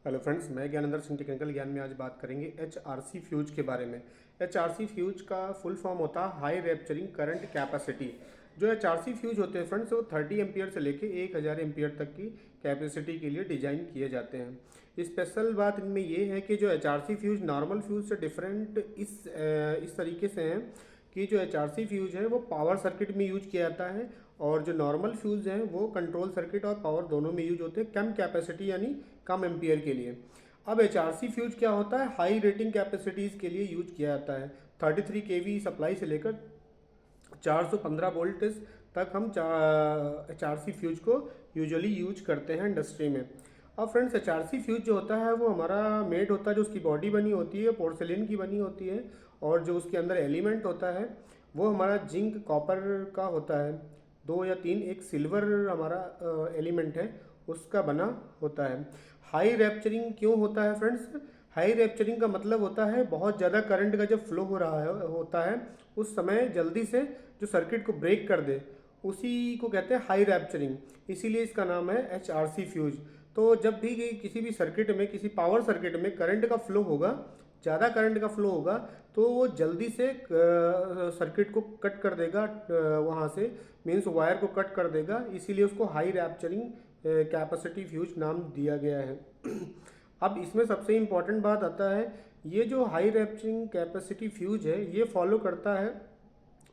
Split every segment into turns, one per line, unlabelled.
Hello friends, मैं Gyanendra Singh technical ज्ञान में आज बात करेंगे एचआरसी फ्यूज के बारे में। एचआरसी फ्यूज का फुल फॉर्म होता है हाई रैप्चरिंग करंट कैपेसिटी। जो एचआरसी फ्यूज होते हैं फ्रेंड्स, वो 30 एम्पियर से लेके 1000 एम्पियर तक की कैपेसिटी के लिए डिजाइन किए जाते हैं। स्पेशल बात इनमें ये है कि जो एचआरसी फ्यूज नॉर्मल फ्यूज से डिफरेंट इस तरीके से हैं कि जो एचआरसी फ्यूज है वो पावर सर्किट में यूज किया जाता है, और जो नॉर्मल फ्यूज हैं वो कंट्रोल सर्किट और पावर दोनों में यूज होते हैं, कम कैपेसिटी यानी कम एम्पियर के लिए। अब एचआरसी फ्यूज क्या होता है, हाई रेटिंग कैपेसिटीज़ के लिए यूज किया जाता है। 33 केवी सप्लाई से लेकर 415 वोल्टेज तक हम एचआरसी फ्यूज को यूजुअली यूज करते हैं इंडस्ट्री में। अब फ्रेंड्स, एचआरसी फ्यूज जो होता है वो हमारा मेड होता है, जो उसकी बॉडी बनी होती है पोर्सिलिन की बनी होती है, और जो उसके अंदर एलिमेंट होता है वो हमारा जिंक कॉपर का होता है। 2 या 3 एक सिल्वर हमारा एलिमेंट है उसका बना होता है। हाई रैप्चरिंग क्यों होता है फ्रेंड्स? हाई रैप्चरिंग का मतलब होता है बहुत ज़्यादा करंट का जब फ्लो हो रहा है होता है उस समय जल्दी से जो सर्किट को ब्रेक कर दे, उसी को कहते हैं हाई रैप्चरिंग। इसीलिए इसका नाम है एचआरसी फ्यूज। तो जब भी किसी भी सर्किट में, किसी पावर सर्किट में करंट का फ्लो होगा, ज़्यादा करंट का फ्लो होगा, तो वो जल्दी से सर्किट को कट कर देगा, वहाँ से मीन्स वायर को कट कर देगा। इसीलिए उसको हाई रैप्चरिंग कैपेसिटी फ्यूज नाम दिया गया है। अब इसमें सबसे इम्पॉर्टेंट बात आता है, ये जो हाई रैप्चरिंग कैपेसिटी फ्यूज है ये फॉलो करता है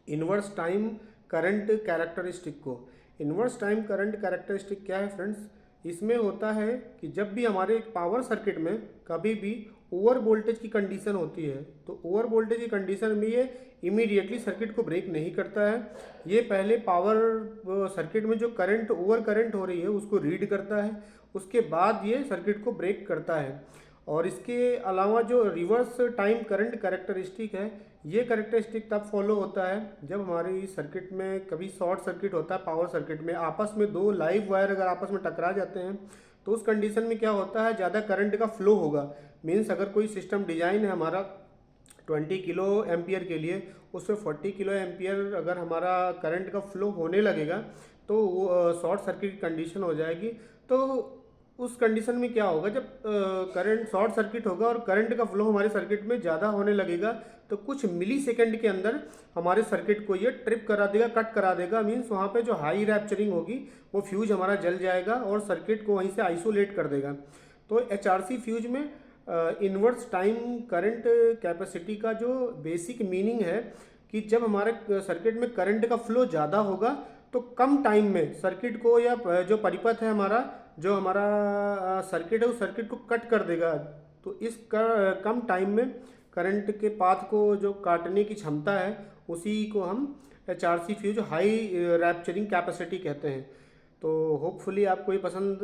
इन्वर्स टाइम करंट कैरेक्टरिस्टिक को। इन्वर्स टाइम करंट कैरेक्टरिस्टिक क्या है फ्रेंड्स? इसमें होता है कि जब भी हमारे पावर सर्किट में कभी भी ओवर वोल्टेज की कंडीशन होती है, तो ओवर वोल्टेज की कंडीशन में ये इमीडिएटली सर्किट को ब्रेक नहीं करता है। ये पहले पावर सर्किट में जो करंट ओवर करंट हो रही है उसको रीड करता है, उसके बाद ये सर्किट को ब्रेक करता है। और इसके अलावा जो रिवर्स टाइम करंट कैरेक्टरिस्टिक है, ये कैरेक्टरिस्टिक तब फॉलो होता है जब हमारी सर्किट में कभी शॉर्ट सर्किट होता है। पावर सर्किट में आपस में दो लाइव वायर अगर आपस में टकरा जाते हैं तो उस कंडीशन में क्या होता है, ज़्यादा करंट का फ्लो होगा। मीन्स अगर कोई सिस्टम डिजाइन है हमारा 20 किलो एम्पियर के लिए, उसमें 40 किलो एम्पियर अगर हमारा करंट का फ्लो होने लगेगा तो शॉर्ट सर्किट कंडीशन हो जाएगी। तो उस कंडीशन में क्या होगा, जब करंट शॉर्ट सर्किट होगा और करंट का फ्लो हमारे सर्किट में ज़्यादा होने लगेगा तो कुछ मिली सेकेंड के अंदर हमारे सर्किट को ये ट्रिप करा देगा, कट करा देगा। मीन्स वहाँ पे जो हाई रैप्चरिंग होगी वो फ्यूज हमारा जल जाएगा और सर्किट को वहीं से आइसोलेट कर देगा। तो एचआरसी फ्यूज में इन्वर्स टाइम करंट कैपेसिटी का जो बेसिक मीनिंग है कि जब हमारे सर्किट में करंट का फ्लो ज़्यादा होगा तो कम टाइम में सर्किट को, या जो परिपथ है हमारा, जो हमारा सर्किट है उस सर्किट को कट कर देगा। तो इस कम टाइम में करंट के पाथ को जो काटने की क्षमता है उसी को हम HRC fuse high rapturing capacity कहते हैं। तो होपफुली आपको ये पसंद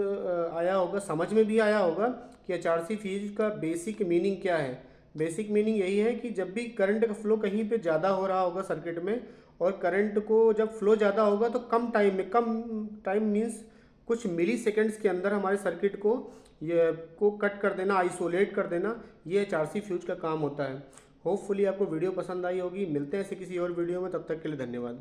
आया होगा, समझ में भी आया होगा कि एचआरसी फ्यूज का बेसिक मीनिंग क्या है। बेसिक मीनिंग यही है कि जब भी करंट का फ्लो कहीं पे ज़्यादा हो रहा होगा सर्किट में, और करंट को जब फ्लो ज़्यादा होगा तो कम टाइम में, कम टाइम मीन्स कुछ मिली सेकेंड्स के अंदर हमारे सर्किट को कट कर देना, आइसोलेट कर देना, ये एचआरसी फ्यूज का काम होता है। होपफुली आपको वीडियो पसंद आई होगी। मिलते हैं ऐसे किसी और वीडियो में, तब तक के लिए धन्यवाद।